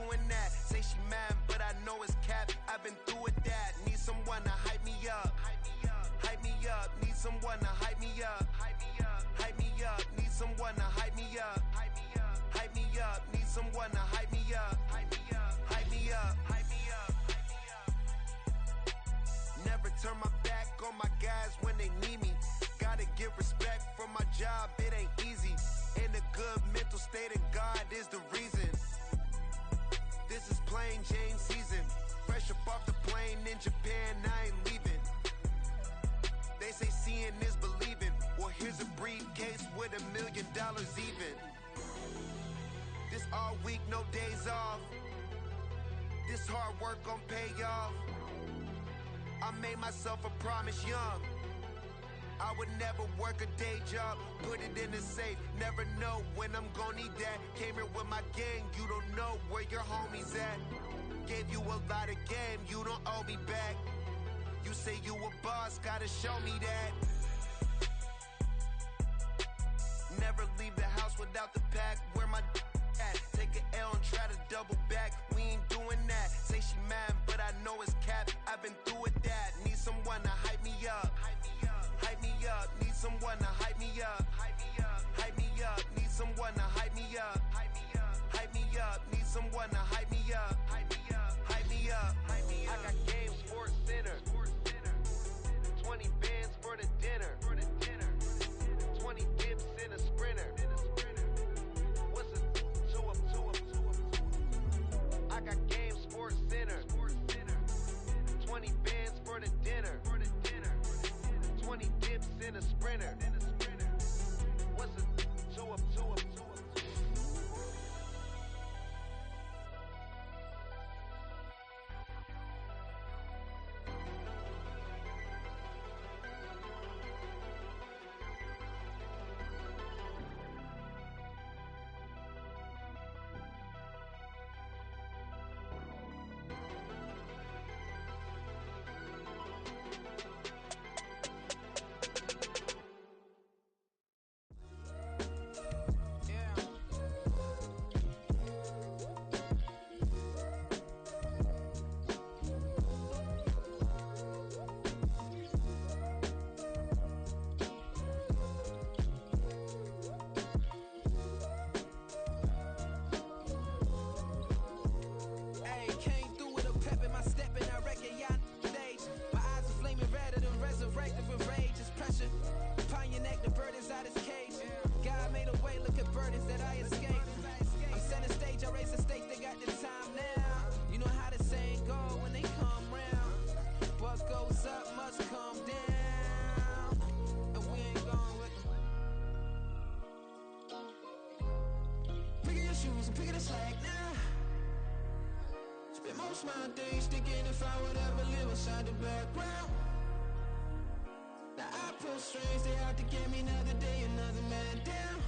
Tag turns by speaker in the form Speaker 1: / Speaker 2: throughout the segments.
Speaker 1: doing that. Say she mad, but I know it's cap. I've been through with that. Need someone to hype me up. Hype me up. Need someone to hype me up. Hype me up. Need someone to hype me up. Hype me up. Need someone to hype me up. Hype me up. Hype me up. Hype me up. Never turn my back on my guys when they need me. Gotta give respect for my job, it ain't easy. In a good mental state of God is the reason. This is plain Jane season. Fresh up off the plane in Japan, I ain't leaving. They say seeing is believing. Well, here's a briefcase with $1 million even. This all week, no days off. This hard work gon' pay off. I made myself a promise young. I would never work a day job, put it in the safe. Never know when I'm gon' need that. Came here with my gang, you don't know where your homies at. Gave you a lot of game, you don't owe me back. You say you a boss, gotta show me that. Never leave the house without the pack. Where my at? Take an L and try to double back. We ain't doing that. Say she mad, but I know it's cap. I've been through with that. Need someone to hype me up. Hype me up. Need someone to hype me up. Hype me up. Need someone to hype me up. Hype me up. Need someone to hype me up. Hype me up. Hype me up. I got Game Sports Center. 20 bands for the dinner. 20 dips in a sprinter. What's a 2 up? I got Game Sports Center. 20 bands for the dinner. 20 dips in a sprinter. What's a 2 up?
Speaker 2: Most my days thinking if I would ever live inside the background. Now I pull strings, they out to get me another day, another man down.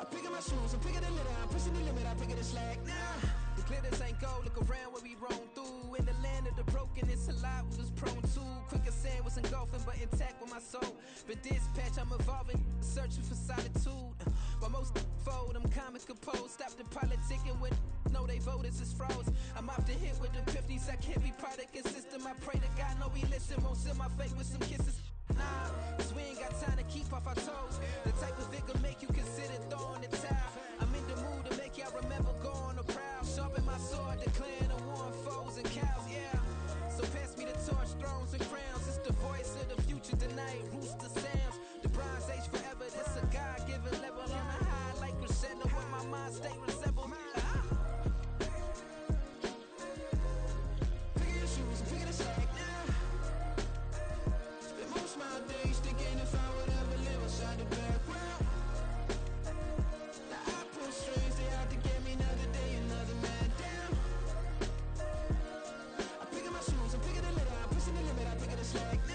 Speaker 2: I'm picking my shoes, I'm picking the litter, I'm pushing the limit, I'm picking the slack now.
Speaker 3: The glitters ain't gold, look around where we roam through. In the land of the broken, it's a lot we was prone to. Quick as sand was engulfing, but intact with my soul. Been dispatched, I'm evolving, searching for solitude. While most fold, I'm comic composed. Stop the politicking when know they voters is froze. I'm off the hit with the 50s, I can't be product and system. I pray to God, no he listen, won't seal my fate with some kisses. Nah, cause we ain't got time to keep off our toes. The type of vigor make you consider throwing the towel. I'm in the mood to make y'all remember going the proud. Sharpen my sword, declaring the war on foes and cows, yeah. So pass me the torch, thrones and crowns. It's the voice of the future tonight, rooster sounds. The bronze age forever, this a God-given level. On a high like crescendo, where my mind state resemble.
Speaker 2: Picking your shoes, I'm picking the slack now. Spend most my days thinking if I would ever live inside the background. Now I pull strings, they out to get me another day, another man down. I'm picking my shoes, I'm picking the litter, I'm pushing the limit, I'm picking the slack now.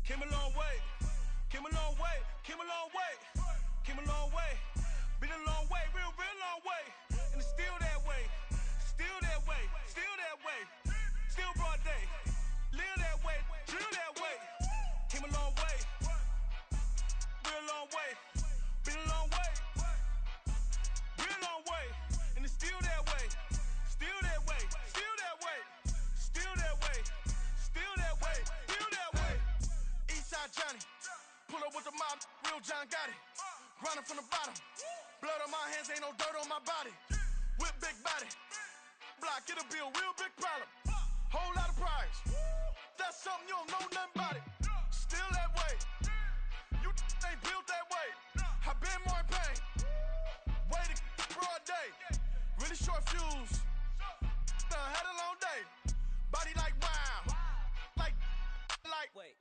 Speaker 4: Came a long way, came a long way, came a long way, came a long way. Been a long way, real long way. And it's still that way, still that way, still that way. Still broad day, live that way, drill that way. Came a long way, real long way. Been a long way, real long way. And it's still that way, still that way, still that way, still that way, still that way, still that way. Eastside Johnny, pull up with the mob, real John Gotti. Grinding from the bottom, blood on my hands, ain't no dirt on my body. With big body, block, it'll be a real big problem. Whole lot of prize, that's something you don't know nothing about it. Still that way, you ain't built that way. I been more in pain, way to broad day. Really short fuse, had a long day. Body like wow, like. Wait.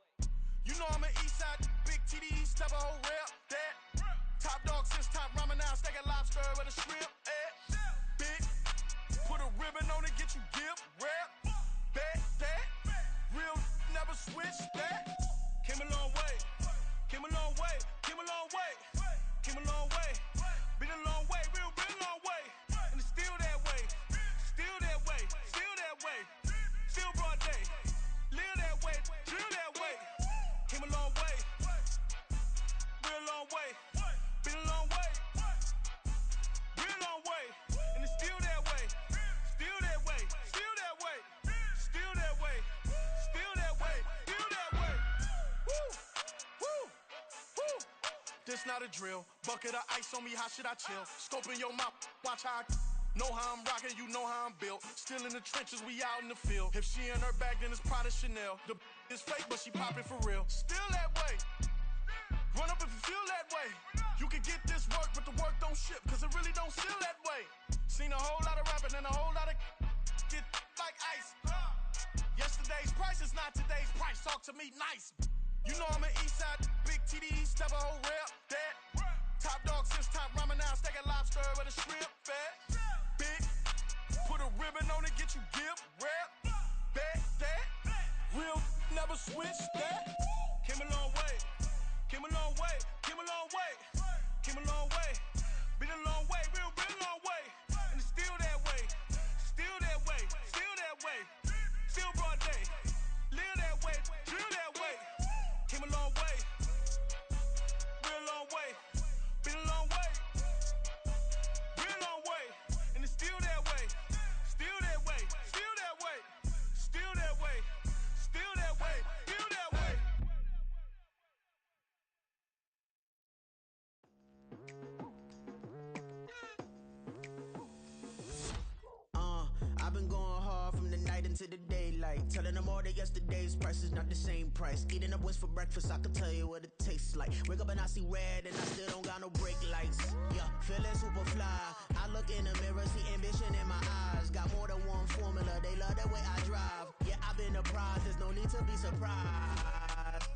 Speaker 4: You know I'm an Eastside, big TDE, step a whole rep, that. Top dog since top ramen now, steak and lobster with a shrimp, big, put a ribbon on it, get you give, rep, bet, that. Real, never switch, that. Came a long way, came a long way, came a long way, came a long way. Been a long way, real long way. And it's still that way, still that way, still that way. Still broad day, live that way, drill that way. Came a long way, real long way. Been a long way, real long way. And it's still that way, still that way, still that way, still that way, still that way, still that way. Woo, woo, woo. This not a drill, bucket of ice on me, how should I chill? Scoping your mouth, watch how I know how I'm rocking, you know how I'm built. Still in the trenches, we out in the field. If she in her bag, then it's Prada Chanel. The is fake, but she poppin' for real. Still that way. Run up if you feel that way. You can get this work, but the work don't ship, cause it really don't feel that way. Seen a whole lot of rapping and a whole lot of get like ice. Yesterday's price is not today's price. Talk to me nice. You know I'm an Eastside, big TDE, step a whole rep, that. Top dog since top ramen now, steak and lobster with a shrimp, fat. Big, put a ribbon on it, get you give, rep, bet, that. Real, never switch, that. Came a long way, came a long way, came a long way, came a long way. Been a long way, real long way. And it's still that way, still that way, still that way. Still broad day, live that way, drill that way. Came a long way, real long way. Been a long way, real long way. And it's still that way, still that way, still that way, still that way, still that way, still that way.
Speaker 2: I've been going hard from the night into the daylight, telling them all that yesterday's price is not the same price. Eating up wings for breakfast, I can tell you what it tastes like. Wake up and I see red and I still don't got no brake lights. Yeah, feeling super fly. I look in the mirror, see ambition in my eyes. Got more than one formula, they love the way I drive. Yeah, I've been a prize, there's no need to be surprised.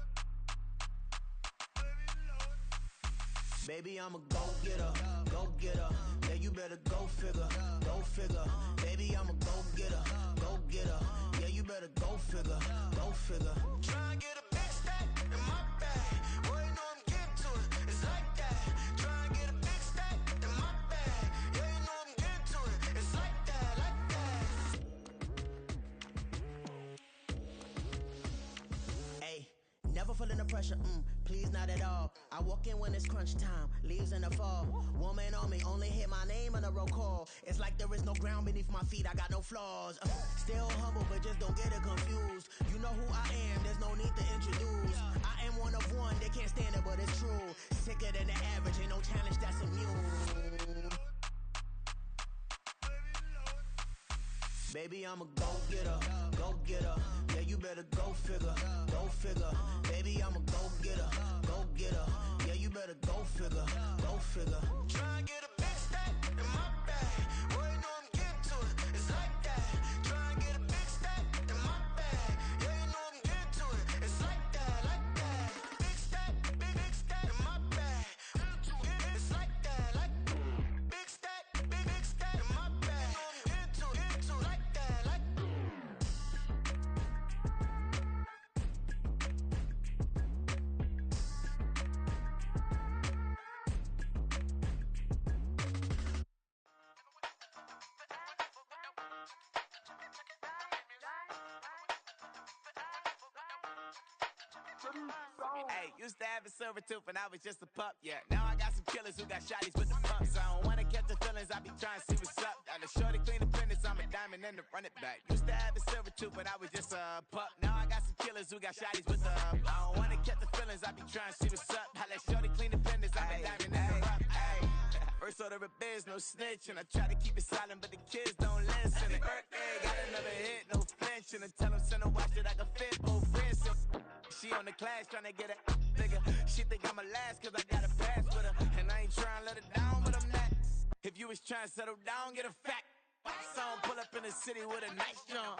Speaker 2: Baby, I'm a go-getter, go-getter. Yeah, you better go figure, go figure. Baby, I'm a go-getter, go-getter. Yeah, you better go figure, go figure. Try and get a big stack in my bag. Boy, you know I'm getting to it, it's like that. Try and get a big stack in my bag. Yeah, you know I'm getting to it, it's like that, like that. Hey, never feeling the pressure, please not at all. I walk in when it's crunch time, leaves in the fall. Woman on me, only hit my name on a roll call. It's like there is no ground beneath my feet, I got no flaws. Still humble, but just don't get it confused. You know who I am, there's no need to introduce. I am one of one, they can't stand it, but it's true. Sicker than the average, ain't no challenge that's immune. Baby, I'm a go-getter, go-getter. Yeah, you better go figure, go figure. Baby, I'm a go-getter, go-getter. Yeah, you better go figure, go figure. Try and get a big stack in my bag. Boy, you know I'm getting to it, it's like that. Try and get a big stack in my bag. Yeah, you know I'm getting to it, it's like that, like that. Big stack, big stack in my bag. It's like that, like big stack, big stack in my bag. You know I'm getting to it, like that, like.
Speaker 5: Hey, used to have a silver tooth when I was just a pup, yeah. Now I got some killers who got shotties with the pumps. I don't wanna catch the feelings, I be trying to see what's up. Got a shorty clean the fitness, I'm a diamond and to run it back. Used to have a silver tooth when I was just a pup. Now I got some killers who got shotties with the I don't wanna catch the feelings, I be trying to see what's up. I let shorty clean the fitness, I'm a diamond and to run. First order of biz, no snitch, and I try to keep it silent, but the kids don't listen. And birthday, got another hit, no flinch, and I tell them send a watch that I can fit both wrists. She on the class trying to get a nigga. She think I'm a last cause I got a pass with her, and I ain't trying to let her down, but I'm not. If you was trying to settle down, get a fact. Song pull up in the city with a nice jump.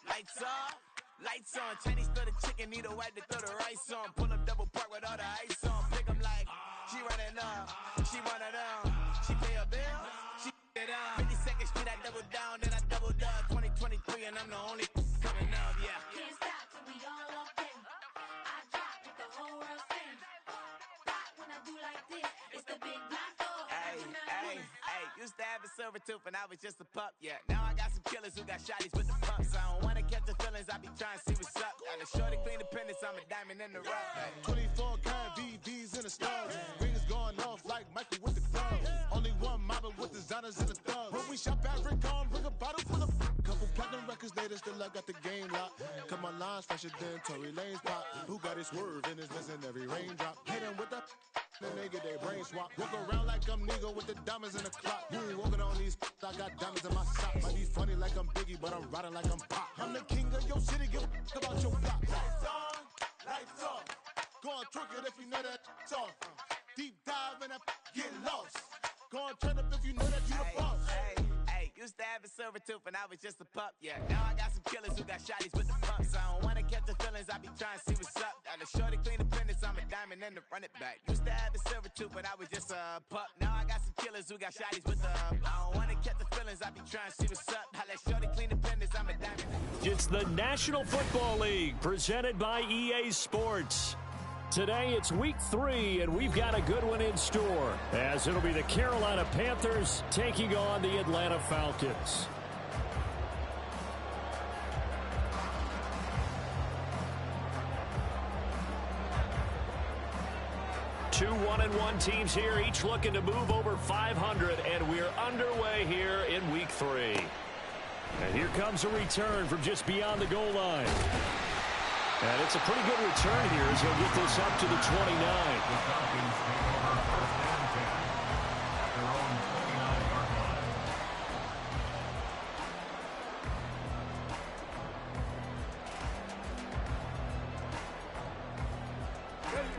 Speaker 5: Lights off, lights on. Chinese throw the chicken, need a wipe to throw the rice on. Pull up double park with all the ice on. Pick 'em like, she running up, she one of them. She pay her bills, she it up. 52nd Street, I double down, then I doubled up. 2023, and I'm the only coming up, yeah.
Speaker 6: Can't stop till we all up in. I drop with the whole world sing. Rock when I do like this, it's the big black dog.
Speaker 5: Used to have a silver tooth when I was just a pup, yeah. Now I got some killers who got shotties with the pumps. I don't wanna catch the feelings, I be trying to see what's up. Got a shorty clean the pendants, I'm a diamond in the rough.
Speaker 7: 24 karat VVs in the stars. Rings going off like Michael with the gloves. Only one mobbing with designers in the thugs. When we shop African, bring a bottle full of couple platinum records later, still I got the game locked. Cut my lines fresher than Tory Lane's pop. Who got his swerve and is missing every raindrop. Hit him with the then they get their brain swap. Walk around like I'm nigga with the diamonds in the clock. You ain't walking on these, I got diamonds in my socks. Might be funny like I'm Biggie, but I'm riding like I'm Pop. I'm the king of your city, give a about your block. Lights on, lights off. Go on, twerk it if you know that it's off. Deep dive and get lost. Go on, turn up if you know that you the boss.
Speaker 5: Used to have a silver tooth when I was just a pup, yeah. Now I got some killers who got shotties with the pumps. I don't wanna catch the feelings, I be trying to see what's up. Got a shorty clean the pendants, I'm a diamond and to run it back. Used to have a silver tooth when I was just a pup. Now I got some killers who got shotties with the I don't wanna catch the feelings, I be trying to see what's up. I let shorty clean the pendants, I'm a diamond.
Speaker 8: It's the National Football League presented by EA Sports. Today it's week 3, and we've got a good one in store, as it'll be the Carolina Panthers taking on the Atlanta Falcons. Two 1-1 teams here, each looking to move over 500, and we're underway here in week 3. And here comes a return from just beyond the goal line. And it's a pretty good return here as he'll get this up to the 29.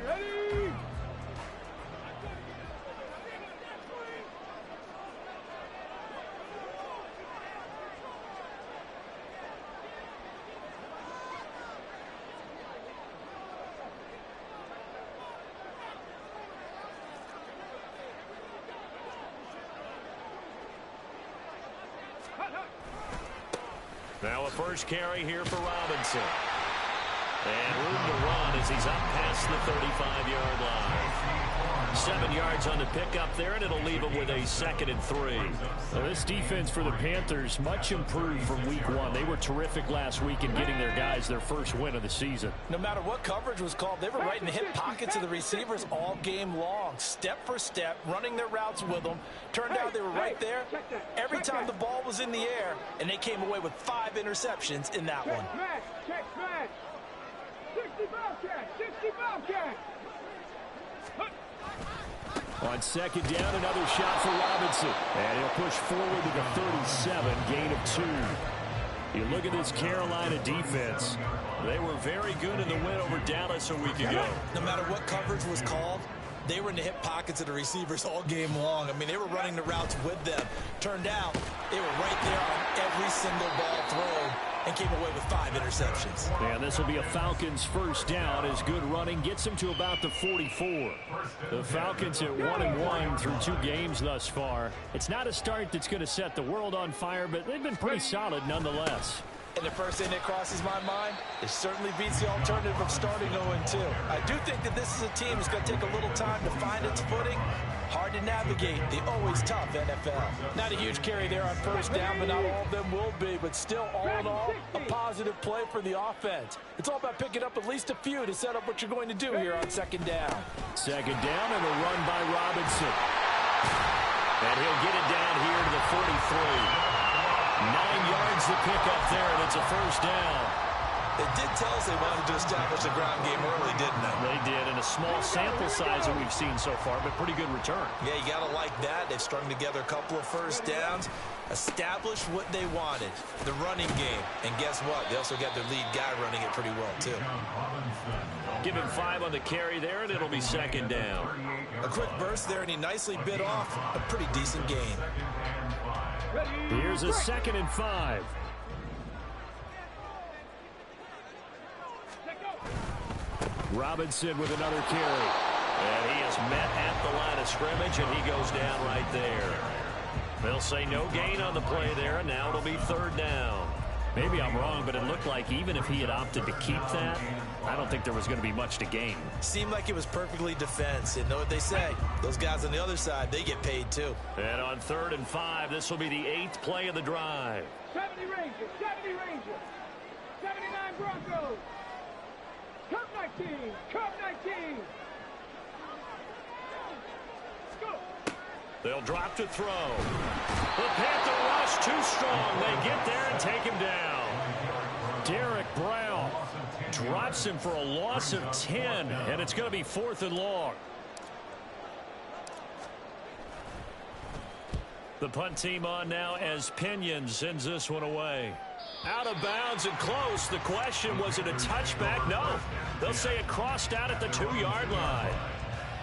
Speaker 4: Ready!
Speaker 8: Now a first carry here for Robinson. And room to run as he's up past the 35-yard line. 7 yards on the pickup there, and it'll leave him with a 2nd and 3.
Speaker 9: Well, this defense for the Panthers, much improved from week 1. They were terrific last week in getting their guys their first win of the season.
Speaker 10: No matter what coverage was called, they were right in the hip pockets of the receivers all game long. Step for step, running their routes with them. Turned out they were right there every time the ball was in the air, and they came away with 5 interceptions in that one.
Speaker 4: Check smash! 60 Bobcat! 60 Bobcat!
Speaker 9: On 2nd down, another shot for Robinson. And he'll push forward to the 37, gain of 2. You look at this Carolina defense. They were very good in the win over Dallas a week ago.
Speaker 10: No matter what coverage was called, they were in the hip pockets of the receivers all game long. I mean, they were running the routes with them. Turned out, they were right there on every single ball thrown and came away with 5 interceptions.
Speaker 9: And this will be a Falcons first down as good running gets them to about the 44. The Falcons at 1-1 through 2 games thus far. It's not a start that's going to set the world on fire, but they've been pretty solid nonetheless.
Speaker 10: And the first thing that crosses my mind, it certainly beats the alternative of starting 0-2. I do think that this is a team that's going to take a little time to find its footing. Hard to navigate the always tough NFL. Not a huge carry there on first down, but not all of them will be. But still, all in all, a positive play for the offense. It's all about picking up at least a few to set up what you're going to do here on second down.
Speaker 8: Second down and a run by Robinson. And he'll get it down here to the 43. 9 yards to pick up there, and it's a first down.
Speaker 10: They did tell us they wanted to establish the ground game early, didn't they?
Speaker 8: They did, in a small sample size that we've seen so far, but pretty good return.
Speaker 10: Yeah, you got to like that. They've strung together a couple of first downs, established what they wanted, the running game. And guess what? They also got their lead guy running it pretty well, too.
Speaker 8: Give him 5 on the carry there, and it'll be second down.
Speaker 10: A quick burst there, and he nicely bit off a pretty decent gain.
Speaker 8: Here's a 2nd and 5. Robinson with another carry. And he is met at the line of scrimmage, and he goes down right there. They'll say no gain on the play there, and now it'll be third down. Maybe I'm wrong, but it looked like even if he had opted to keep that, I don't think there was going to be much to gain.
Speaker 10: Seemed like it was perfectly defense. And know what they say? Those guys on the other side, they get paid too.
Speaker 8: And on 3rd and 5, this will be the 8th play of the drive.
Speaker 11: 70 Rangers, 70 Rangers, 79 Broncos, Curve 19, Curve 19. Go.
Speaker 8: They'll drop to throw. The Panther rush too strong. They get there and take him down. Derek Brown drops him for a loss of 10, and it's going to be 4th and long. The punt team on now as Pinion sends this one away. Out of bounds and close. The question, was it a touchback? No. They'll say it crossed out at the 2-yard line.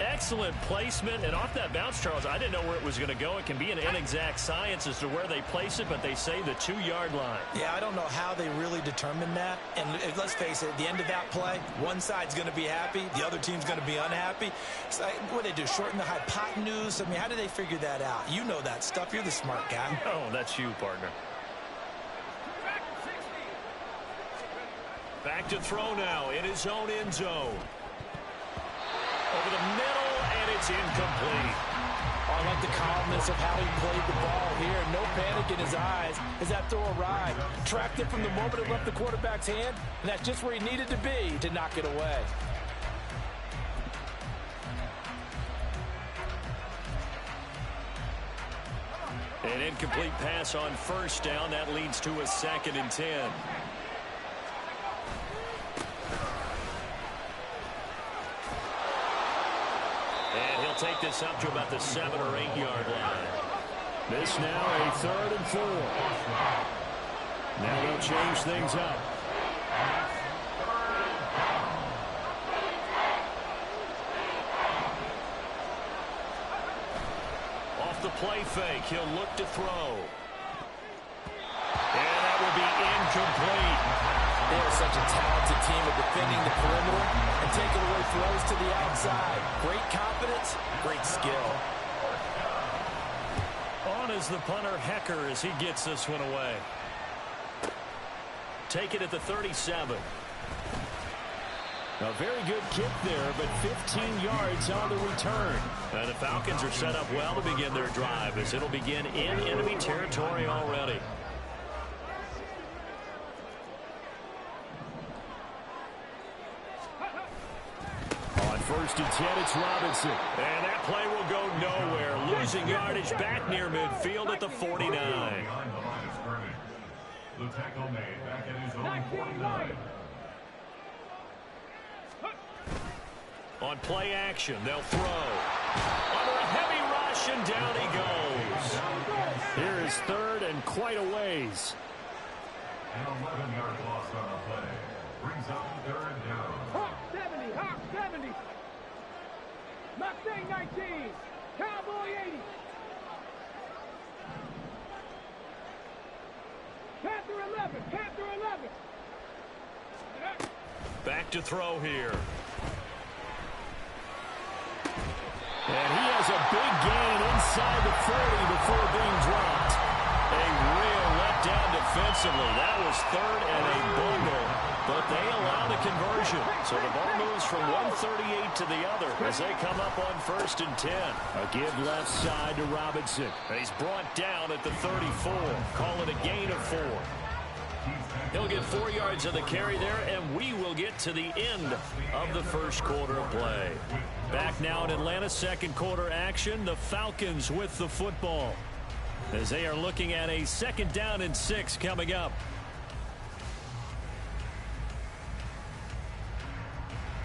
Speaker 8: Excellent placement, and off that bounce, Charles, I didn't know where it was going to go. It can be an inexact science as to where they place it, but they say the 2-yard line.
Speaker 10: Yeah, I don't know how they really determined that. And let's face it, at the end of that play, one side's going to be happy, the other team's going to be unhappy. So what do they do, shorten the hypotenuse? I mean, how do they figure that out? You know that stuff. You're the smart guy.
Speaker 8: Oh, that's you, partner. Back to throw now in his own end zone. Over the middle, and it's incomplete.
Speaker 10: I like the calmness of how he played the ball here. No panic in his eyes as that throw arrived. Tracked it from the moment it left the quarterback's hand, and that's just where he needed to be to knock it away.
Speaker 8: An incomplete pass on first down. That leads to a 2nd and 10. And he'll take this up to about the 7- or 8-yard line. This now a 3rd and 4. Now they'll change things up. Off the play fake, he'll look to throw. And that will be incomplete.
Speaker 10: They are such a talented team at defending the perimeter and taking away throws to the outside. Great confidence, great skill.
Speaker 8: On is the punter, Hecker, as he gets this one away. Take it at the 37. A very good kick there, but 15 yards on the return. And the Falcons are set up well to begin their drive as it'll begin in enemy territory already. On 1st and 10, it's Robinson. And that play will go nowhere. Losing yardage back near midfield at the 49.
Speaker 12: The tackle made back at his own 49.
Speaker 8: On play action, they'll throw. Under a heavy rush, and down he goes. Here is 3rd and quite a ways.
Speaker 12: An 11-yard loss on the play. Brings up 3rd down.
Speaker 11: Hawk 70, Hawk 70. Mustang 19, Cowboy 80. Panther 11, Panther 11.
Speaker 8: Back to throw here. And he has a big gain inside the 40 before being dropped. A real letdown defensively. That was third and a bungle, but they allow the conversion. So the ball moves from 138 to the other as they come up on 1st and 10. A give left side to Robinson. He's brought down at the 34. Call it a gain of 4. He'll get 4 yards of the carry there, and we will get to the end of the first quarter of play. Back now in Atlanta, second quarter action. The Falcons with the football as they are looking at a 2nd down and 6 coming up.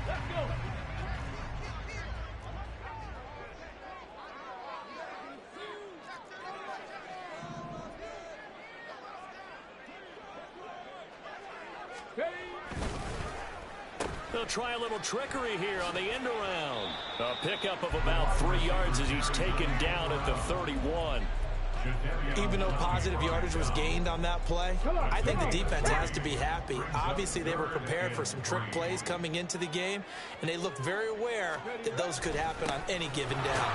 Speaker 11: Let's go.
Speaker 8: They'll try a little trickery here on the end around. A pickup of about 3 yards as he's taken down at the 31.
Speaker 10: Even though positive yardage was gained on that play, I think the defense has to be happy. Obviously, they were prepared for some trick plays coming into the game, and they looked very aware that those could happen on any given down.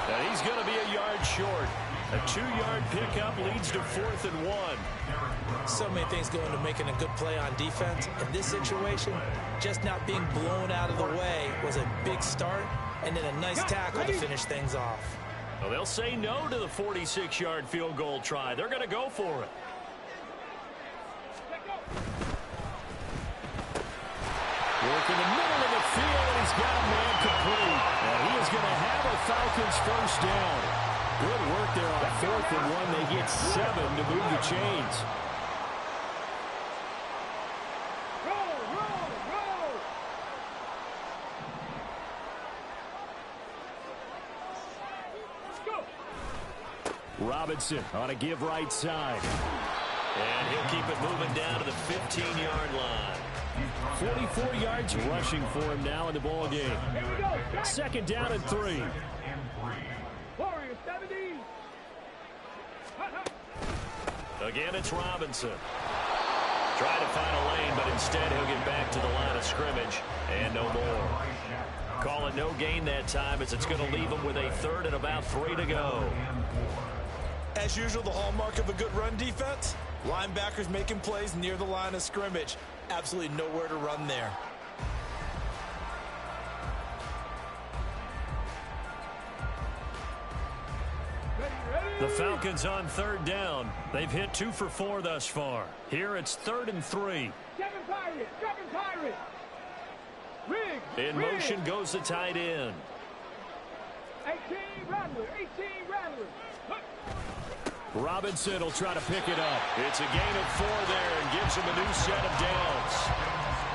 Speaker 8: And he's going to be a yard short. A 2-yard pickup leads to 4th and 1.
Speaker 10: So many things go into making a good play on defense. In this situation, just not being blown out of the way was a big start, and then a nice tackle to finish things off.
Speaker 8: Well, they'll say no to the 46-yard field goal try. They're going to go for it. Work in the middle of the field, and he's got a man complete. And he is going to have a Falcons first down. Good work there on 4th and 1. They get 7 to move the chains. Robinson on a give right side. And he'll keep it moving down to the 15-yard line. 44 yards rushing for him now in the ball game. 2nd down and 3.
Speaker 11: Warriors 70.
Speaker 8: Again, it's Robinson. Trying to find a lane, but instead he'll get back to the line of scrimmage and no more. Call it no gain that time as it's going to leave him with a 3rd and about 3 to go.
Speaker 10: As usual, the hallmark of a good run defense, linebackers making plays near the line of scrimmage. Absolutely nowhere to run there.
Speaker 8: The Falcons on 3rd down. They've hit 2 for 4 thus far. Here it's 3rd and 3.
Speaker 11: Kevin Pirate.
Speaker 8: In motion goes the tight end.
Speaker 11: 18 Rattler.
Speaker 8: Robinson will try to pick it up. It's a gain of 4 there and gives him a new set of downs.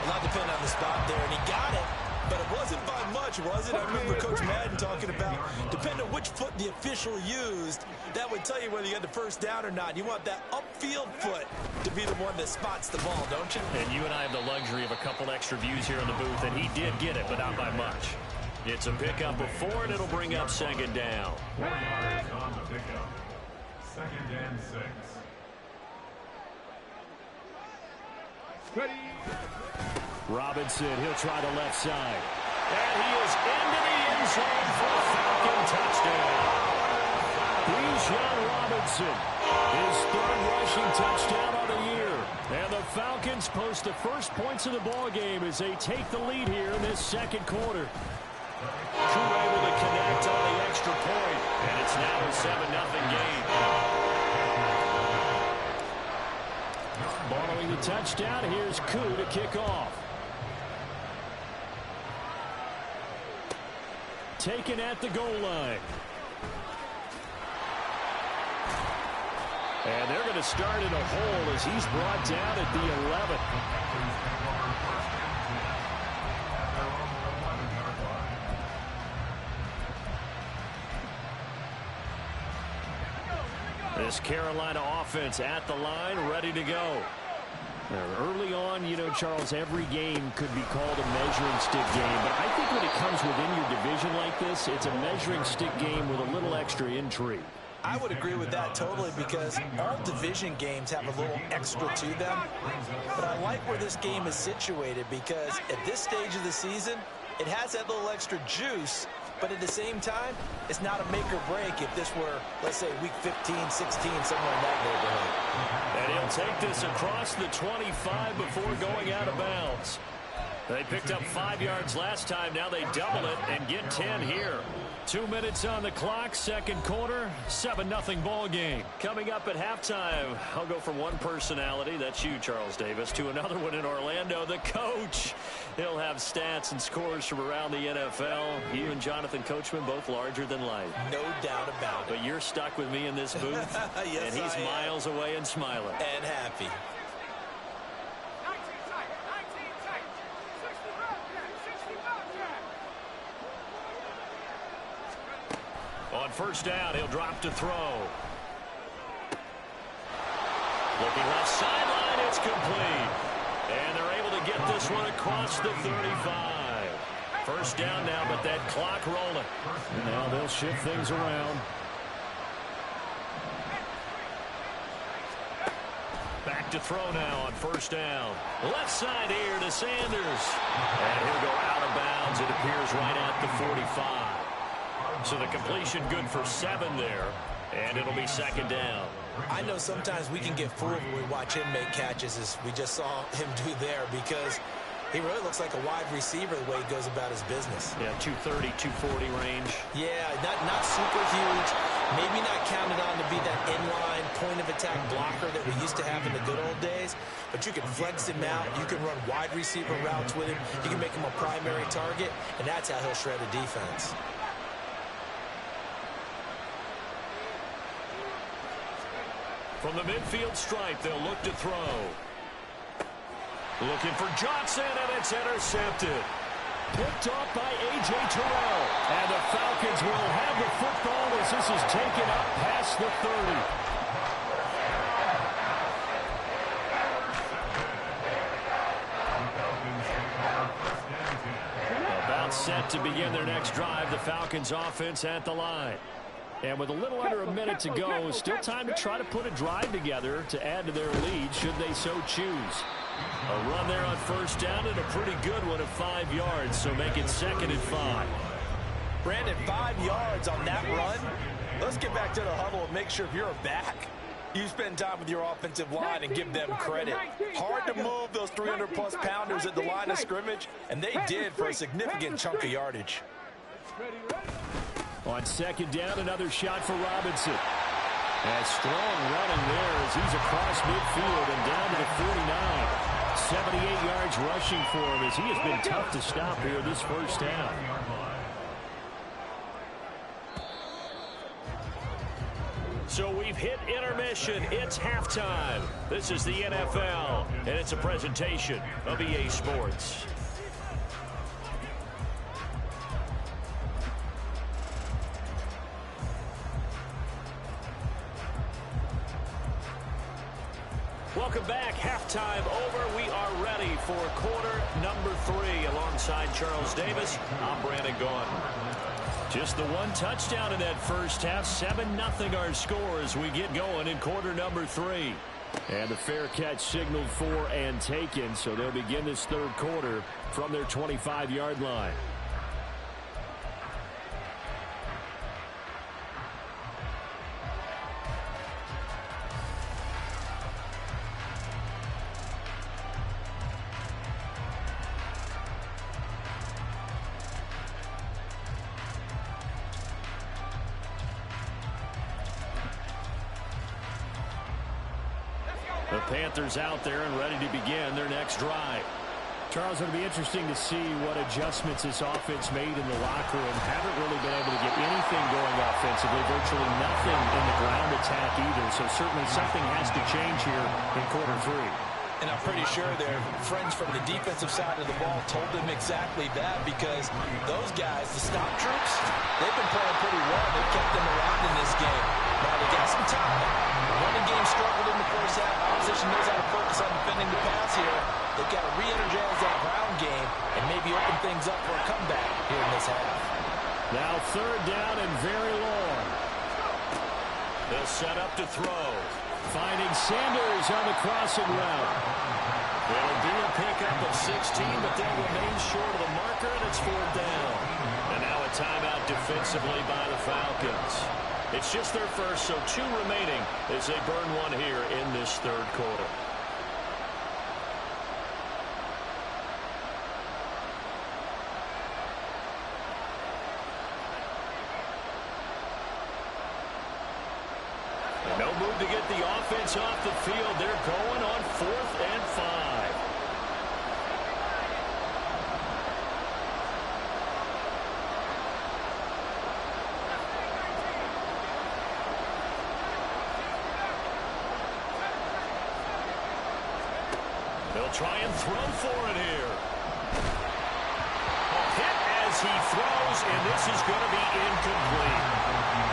Speaker 10: A lot depending on the spot there, and he got it, but it wasn't by much, was it? I remember Coach Madden talking about, depending on which foot the official used, that would tell you whether you got the first down or not. You want that upfield foot to be the one that spots the ball, don't you?
Speaker 8: And you and I have the luxury of a couple extra views here in the booth, and he did get it, but not by much. It's a pickup of 4, and it'll bring up 2nd down.
Speaker 12: On the pickup. 2nd and 6.
Speaker 11: Ready.
Speaker 8: Robinson, he'll try the left side. And he is into the end zone for a Falcon touchdown. Bijan Robinson, his 3rd rushing touchdown of the year. And the Falcons post the first points of the ball game as they take the lead here in this 2nd quarter. Crew able to connect on the extra point, and it's now a 7-0 game. Following the touchdown, here's Koo to kick off. Taken at the goal line. And they're going to start in a hole as he's brought down at the 11. This Carolina offense at the line, ready to go. Early on, you know, Charles, every game could be called a measuring stick game. But I think when it comes within your division like this, it's a measuring stick game with a little extra intrigue.
Speaker 10: I would agree with that totally because all division games have a little extra to them. But I like where this game is situated because at this stage of the season, it has that little extra juice but at the same time, it's not a make or break if this were, let's say, week 15, 16, somewhere in that neighborhood.
Speaker 8: And he'll take this across the 25 before going out of bounds. They picked up 5 yards last time. Now they double it and get 10 here. 2 minutes on the clock, second quarter, 7-0 ball game. Coming up at halftime, I'll go from one personality, that's you, Charles Davis, to another one in Orlando, the coach. He'll have stats and scores from around the NFL. You and Jonathan Coachman, both larger than life.
Speaker 10: No doubt about it.
Speaker 8: But you're stuck with me in this booth,
Speaker 10: yes,
Speaker 8: and he's miles away and smiling.
Speaker 10: And happy.
Speaker 8: On first down, he'll drop to throw. Looking left sideline, it's complete. And they're able to get this one across the 35. First down now, but that clock rolling. Now they'll shift things around. Back to throw now on first down. Left side here to Sanders. And he'll go out of bounds. It appears right at the 45. So the completion good for 7 there, and it'll be second down.
Speaker 10: I know sometimes we can get fooled when we watch him make catches, as we just saw him do there, because he really looks like a wide receiver the way he goes about his business.
Speaker 8: Yeah, 230, 240 range.
Speaker 10: Yeah, not super huge. Maybe not counted on to be that inline point-of-attack blocker that we used to have in the good old days, but you can flex him out. You can run wide receiver routes with him. You can make him a primary target, and that's how he'll shred a defense.
Speaker 8: From the midfield stripe, they'll look to throw. Looking for Johnson, and it's intercepted. Picked off by A.J. Terrell. And the Falcons will have the football as this is taken up past the 30. About set to begin their next drive. The Falcons offense at the line. And with a little under a minute to go, still time to try to put a drive together to add to their lead should they so choose. A run there on first down and a pretty good one of 5 yards, so make it 2nd and 5.
Speaker 10: Brandon, 5 yards on that run. Let's get back to the huddle and make sure if you're a back, you spend time with your offensive line and give them credit. Hard to move those 300-plus pounders at the line of scrimmage, and they did for a significant chunk of yardage.
Speaker 8: On second down, another shot for Robinson. And strong running there as he's across midfield and down to the 49. 78 yards rushing for him as he has been tough to stop here this first half. So we've hit intermission. It's halftime. This is the NFL, and it's a presentation of EA Sports. Welcome back. Halftime over. We are ready for quarter number 3. Alongside Charles Davis, I'm Brandon Gaughan. Just the one touchdown in that first half. 7-0 our score as we get going in quarter number 3. And the fair catch signaled for and taken, so they'll begin this third quarter from their 25-yard line. The Panthers out there and ready to begin their next drive. Charles, it'll be interesting to see what adjustments this offense made in the locker room. Haven't really been able to get anything going offensively, virtually nothing in the ground attack either. So certainly something has to change here in quarter 3.
Speaker 10: And I'm pretty sure their friends from the defensive side of the ball told them exactly that, because those guys, the stop troops, they've been playing pretty well. They've kept them around in this game. Now they got some time. The running game struggled in the first half. Opposition knows how to focus on defending the pass here. They've got to re-energize that ground game and maybe open things up for a comeback here in this half.
Speaker 8: Now third down and very long. They'll set up to throw. Finding Sanders on the crossing route. It'll be a pickup of 16, but they'll remain short of the marker, and it's 4th down. And now a timeout defensively by the Falcons. It's just their first, so 2 remaining as they burn one here in this third quarter. And no move to get the offense off the field. They're going on 4th and 5. They'll try and throw for it here. A hit as he throws, and this is going to be incomplete.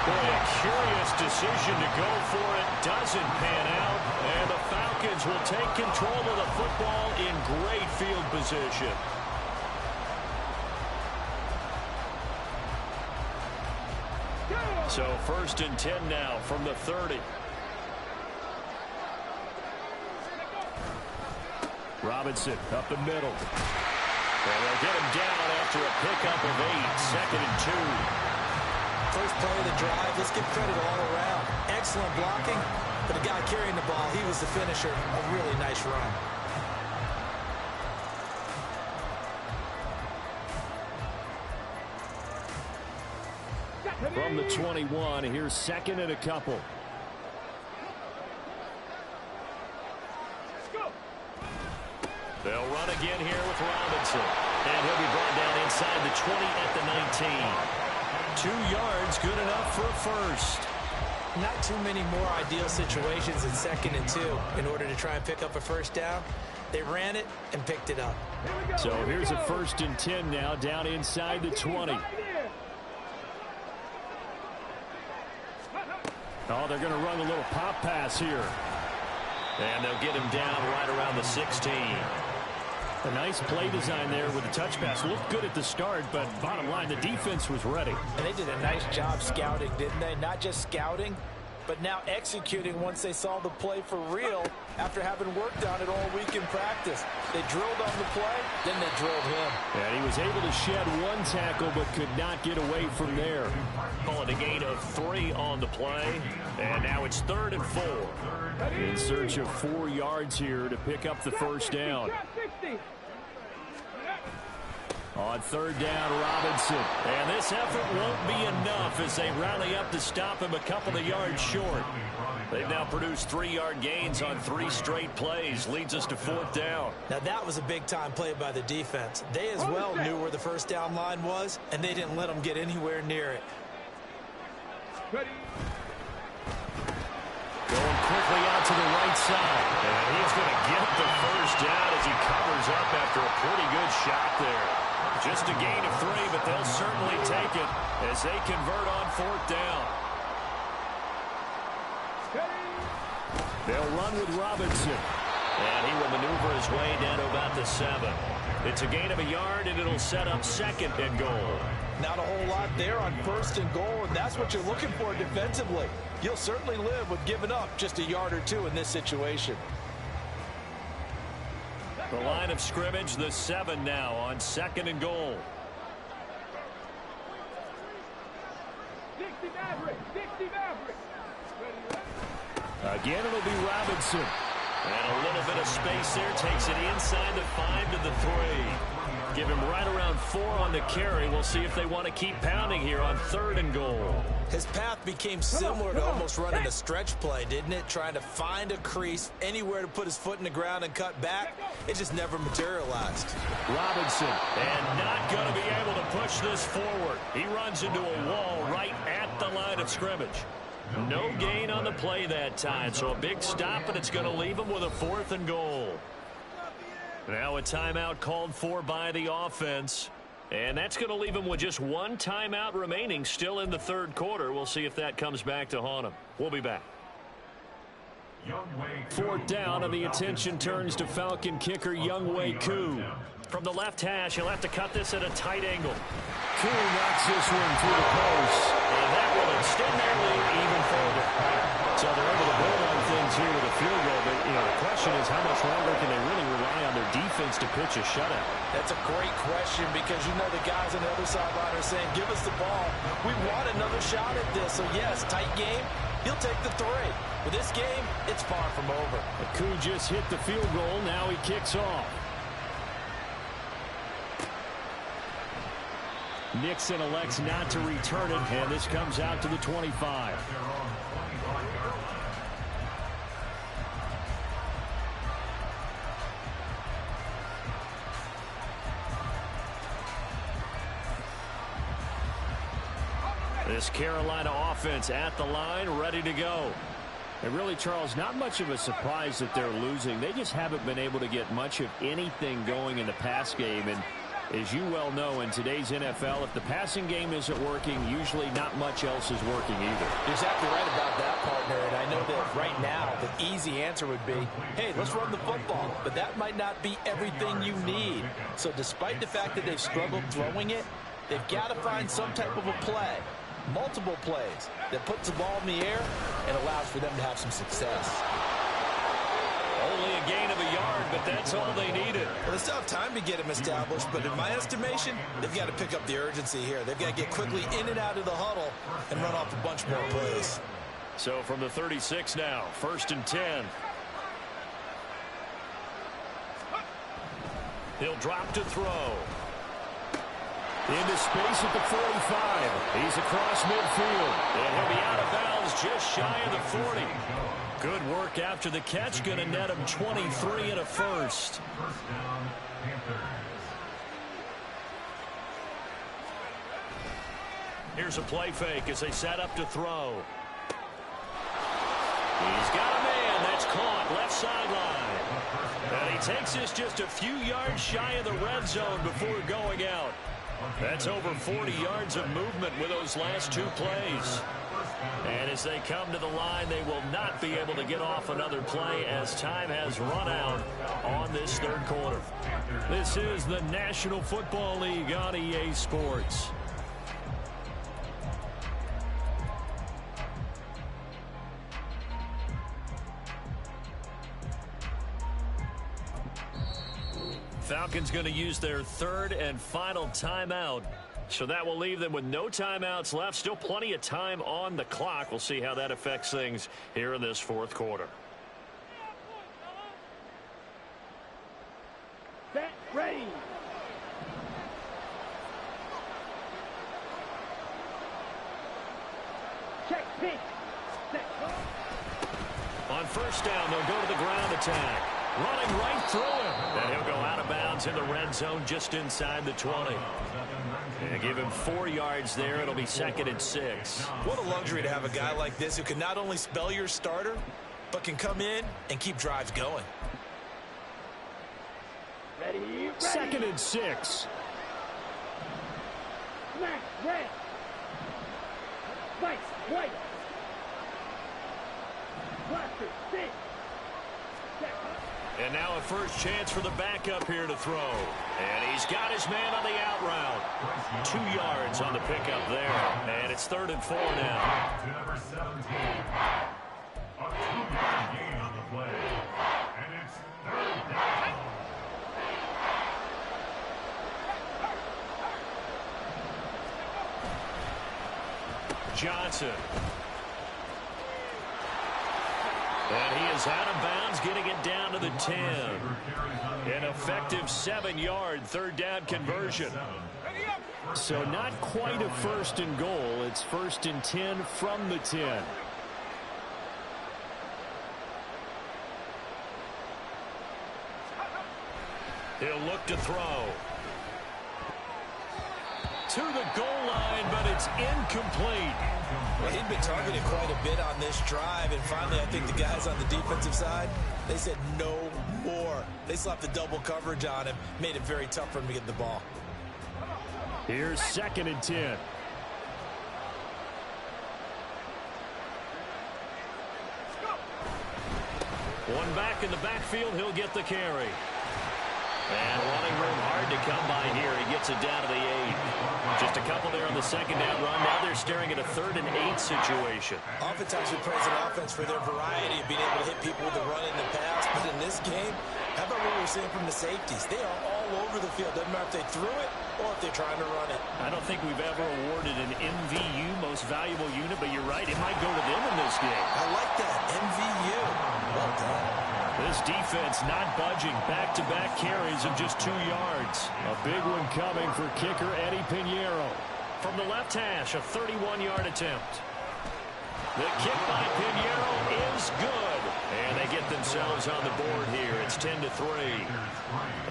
Speaker 8: Boy, a curious decision to go for it. Doesn't pan out, and the Falcons will take control of the football in great field position. So 1st and 10 now from the 30. Robinson up the middle. And they'll get him down after a pickup of 8. 2nd and 2.
Speaker 10: First play of the drive, let's give credit all around. Excellent blocking, but the guy carrying the ball, he was the finisher. A really nice run.
Speaker 8: From the 21, here's 2nd and a couple. They'll run again here with Robinson. And he'll be brought down inside the 20 at the 19. 2 yards, good enough for a first.
Speaker 10: Not too many more ideal situations in 2nd and 2 in order to try and pick up a first down. They ran it and picked it up.
Speaker 8: So here's a 1st and 10 now, down inside the 20. Oh, they're going to run a little pop pass here. And they'll get him down right around the 16. A nice play design there with the touch pass. Looked good at the start, but bottom line, the defense was ready.
Speaker 10: And they did a nice job scouting, didn't they? Not just scouting, but now executing once they saw the play for real after having worked on it all week in practice. They drilled on the play, then they drilled him.
Speaker 8: And he was able to shed 1 tackle, but could not get away from there. Call it a gain of 3 on the play. And now it's 3rd and 4. In search of 4 yards here to pick up the first down. On 3rd down, Robinson. And this effort won't be enough as they rally up to stop him a couple of yards short. They've now produced 3-yard gains on 3 straight plays. Leads us to 4th down.
Speaker 10: Now that was a big-time play by the defense. They as well knew where the first down line was, and they didn't let them get anywhere near it.
Speaker 8: Going quickly out to the right side. And he's going to get the first down as he covers up after a pretty good shot there. Just a gain of 3, but they'll certainly take it as they convert on 4th down. They'll run with Robinson. And he will maneuver his way down to about the 7. It's a gain of a yard, and it'll set up 2nd and goal.
Speaker 10: Not a whole lot there on 1st and goal, and that's what you're looking for defensively. You'll certainly live with giving up just a yard or 2 in this situation.
Speaker 8: The line of scrimmage, the 7 now on 2nd and goal. Again, it'll be Robinson. And a little bit of space there. Takes it inside the 5 to the 3. Give him right around 4 on the carry. We'll see if they want to keep pounding here on 3rd and goal.
Speaker 10: His path became similar to almost running a stretch play, didn't it? Trying to find a crease, anywhere to put his foot in the ground and cut back. It just never materialized.
Speaker 8: Robinson, and not going to be able to push this forward. He runs into a wall right at the line of scrimmage. No gain on the play that time, so a big stop, and it's going to leave him with a 4th and goal. Now a timeout called for by the offense, and that's going to leave him with just 1 timeout remaining still in the 3rd quarter. We'll see if that comes back to haunt him. We'll be back. 4th down, and the attention turns to Falcon kicker Younghoe Koo. From the left hash, he'll have to cut this at a tight angle. Koo knocks this one through the post, and that will extend their lead even further. So they're able to build on things here with a field goal. But, the question is how much longer can they really rely on their defense to pitch a shutout?
Speaker 10: That's a great question because the guys on the other sideline are saying, give us the ball. We want another shot at this. So, yes, tight game. He'll take the 3. But this game, it's far from over.
Speaker 8: Aku just hit the field goal. Now he kicks off. Nixon elects not to return it, and this comes out to the 25. This Carolina offense at the line, ready to go. And really, Charles, not much of a surprise that they're losing. They just haven't been able to get much of anything going in the pass game. And as you well know, in today's NFL, if the passing game isn't working, usually not much else is working either.
Speaker 10: You're exactly right about that, partner. And I know that right now the easy answer would be, hey, let's run the football. But that might not be everything you need. So despite the fact that they've struggled throwing it, they've got to find some type of a play. Multiple plays that puts the ball in the air and allows for them to have some success.
Speaker 8: Only a gain of a yard, but that's all they needed.
Speaker 10: Well, they still have time to get him established, but in my estimation, they've got to pick up the urgency here. They've got to get quickly in and out of the huddle and run off a bunch more plays.
Speaker 8: So from the 36 now, 1st and 10. He'll drop to throw. Into space at the 45. He's across midfield. And he'll be out of bounds just shy of the 40. Good work after the catch. Going to net him 23 and a first. Here's a play fake as they set up to throw. He's got a man. That's caught left sideline. And he takes this just a few yards shy of the red zone before going out. That's over 40 yards of movement with those last 2 plays. And as they come to the line, they will not be able to get off another play as time has run out on this 3rd quarter. This is the National Football League on EA Sports. Falcons going to use their 3rd and final timeout. So that will leave them with no timeouts left. Still plenty of time on the clock. We'll see how that affects things here in this 4th quarter.
Speaker 11: Set, ready. Check, pitch. Set.
Speaker 8: On 1st down, they'll go to the ground attack. Running right through him. And he'll go out of bounds in the red zone just inside the 20. And give him 4 yards there. It'll be 2nd and 6.
Speaker 10: What a luxury to have a guy like this who can not only spell your starter, but can come in and keep drives going.
Speaker 11: Ready, ready.
Speaker 8: 2nd and 6.
Speaker 11: Smack, red. White, white. Blaster, stick.
Speaker 8: And now a first chance for the backup here to throw. And he's got his man on the out route. 2 yards on the pickup there. And it's 3rd and 4 now.
Speaker 12: To number 17. A 2-yard gain on the play. And it's 3rd down.
Speaker 8: Johnson. And he is out of bounds, getting it down to the 10. An effective 7-yard 3rd down conversion. So not quite a 1st and goal. It's 1st and 10 from the 10. He'll look to throw. To the goal line, but it's incomplete.
Speaker 10: Well, he'd been targeted quite a bit on this drive, and finally I think the guys on the defensive side, they said no more. They slapped the double coverage on him, made it very tough for him to get the ball.
Speaker 8: Here's 2nd and 10. One back in the backfield, he'll get the carry. And running room hard to come by here. He gets it down to the 8. Just a couple there on the the second down run. Now they're staring at a 3rd and 8 situation.
Speaker 10: Oftentimes we praise an offense for their variety of being able to hit people with the run in the pass. But in this game, how about what we were seeing from the safeties? They are all over the field. Doesn't matter if they threw it or if they're trying to run it.
Speaker 8: I don't think we've ever awarded an MVU, most valuable unit, but you're right. It might go to them in this game.
Speaker 10: I like that. MVU. Well done.
Speaker 8: This defense not budging. Back-to-back carries of just 2 yards. A big one coming for kicker Eddie Pinheiro. From the left hash, a 31-yard attempt. The kick by Pinheiro is good. And they get themselves on the board here. It's 10-3.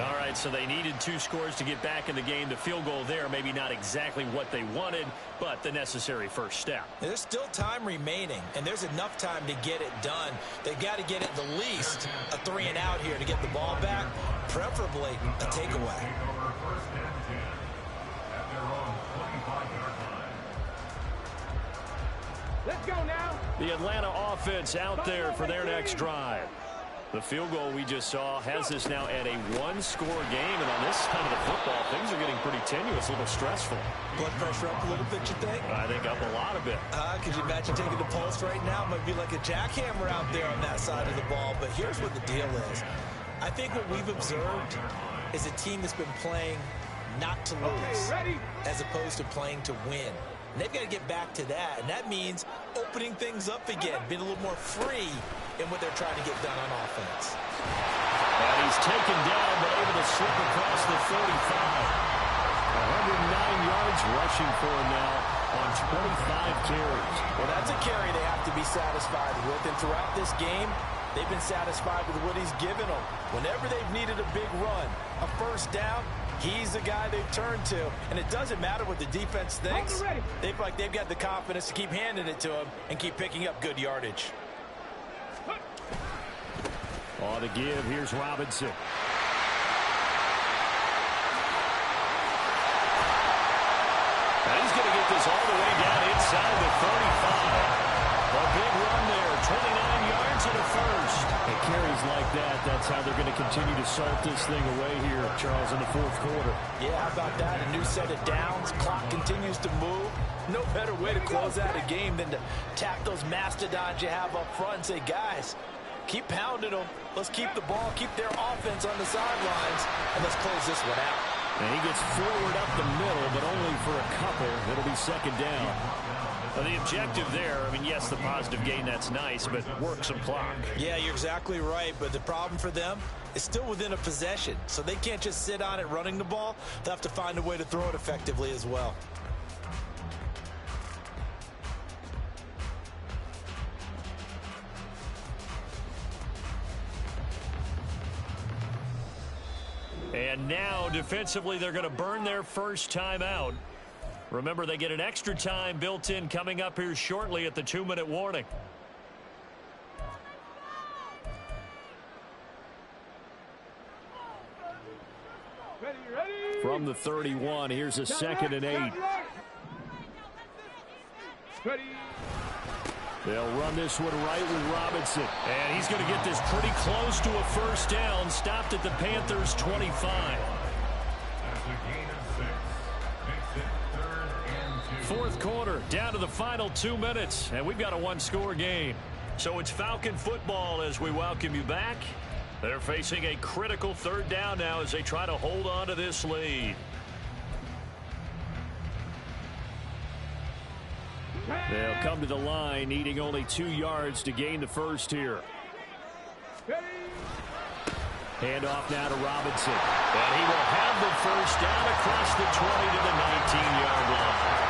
Speaker 8: All right, so they needed 2 scores to get back in the game. The field goal there, maybe not exactly what they wanted, but the necessary first step.
Speaker 10: There's still time remaining, and there's enough time to get it done. They've got to get at the least a 3 and out here to get the ball back, preferably a takeaway.
Speaker 11: Let's go now.
Speaker 8: The Atlanta offense out there for their next drive. The field goal we just saw has us now at a 1-score game, and on this side of the football, things are getting pretty tenuous, a little stressful.
Speaker 10: Blood pressure up a little bit, you think?
Speaker 8: I think up a lot of it.
Speaker 10: Could you imagine taking the pulse right now? It might be like a jackhammer out there on that side of the ball, but here's what the deal is. I think what we've observed is a team that's been playing not to lose, as opposed to playing to win. And they've got to get back to that, and that means opening things up again, being a little more free in what they're trying to get done on offense.
Speaker 8: And he's taken down, but able to slip across the 35. 109 yards rushing for him now on 25 carries.
Speaker 10: Well, that's a carry they have to be satisfied with, and throughout this game, they've been satisfied with what he's given them. Whenever they've needed a big run, a first down, he's the guy they've turned to. And it doesn't matter what the defense thinks. They've got the confidence to keep handing it to him and keep picking up good yardage.
Speaker 8: On the give, here's Robinson. And he's going to get this all the way down inside the 35. A big run there, 29 yards and a first. And carries like that, that's how they're going to continue to salt this thing away here, Charles, in the 4th quarter.
Speaker 10: Yeah, how about that? A new set of downs. Clock continues to move. No better way to close out a game than to tap those mastodons you have up front and say, guys, keep pounding them. Let's keep the ball, keep their offense on the sidelines, and let's close this one out.
Speaker 8: And he gets forward up the middle, but only for a couple. It'll be second down. The objective there, I mean, yes, the positive gain, that's nice, but work some clock.
Speaker 10: Yeah, you're exactly right, but the problem for them is still within a possession, so they can't just sit on it running the ball. They'll have to find a way to throw it effectively as well.
Speaker 8: And now, defensively, they're going to burn their first time out. Remember, they get an extra time built in coming up here shortly at the 2-minute warning. From the 31, here's a 2nd and 8. They'll run this one right with Robinson. And he's going to get this pretty close to a first down. Stopped at the Panthers' 25.
Speaker 12: That's a gain of 6. Makes it 3rd and 2.
Speaker 8: 4th quarter, down to the final 2 minutes. And we've got a 1-score game. So it's Falcon football as we welcome you back. They're facing a critical 3rd down now as they try to hold on to this lead. They'll come to the line, needing only 2 yards to gain the first here. Handoff now to Robinson. And he will have the first down across the 20 to the 19-yard line.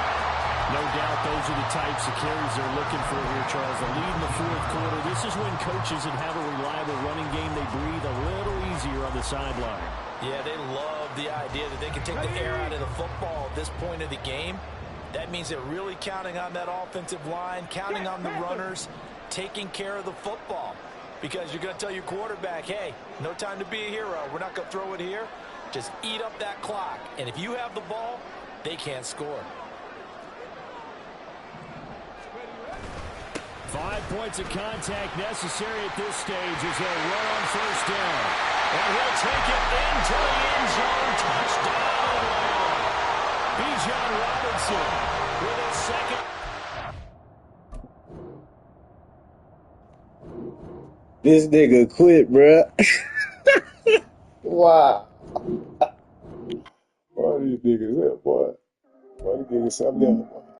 Speaker 8: No doubt those are the types of carries they're looking for here, Charles. The lead in the 4th quarter. This is when coaches that have a reliable running game, they breathe a little easier on the sideline.
Speaker 10: Yeah, they love the idea that they can take the air out of the football at this point of the game. That means they're really counting on that offensive line, counting on the runners, taking care of the football. Because you're going to tell your quarterback, hey, no time to be a hero. We're not going to throw it here. Just eat up that clock. And if you have the ball, they can't score.
Speaker 8: 5 points of contact necessary at this stage as they'll run on first down. And he'll take it into the end zone. Touchdown. Bijan Robinson
Speaker 13: This nigga quit, bruh. Wow. Why these niggas up, boy? Why these niggas something else, boy?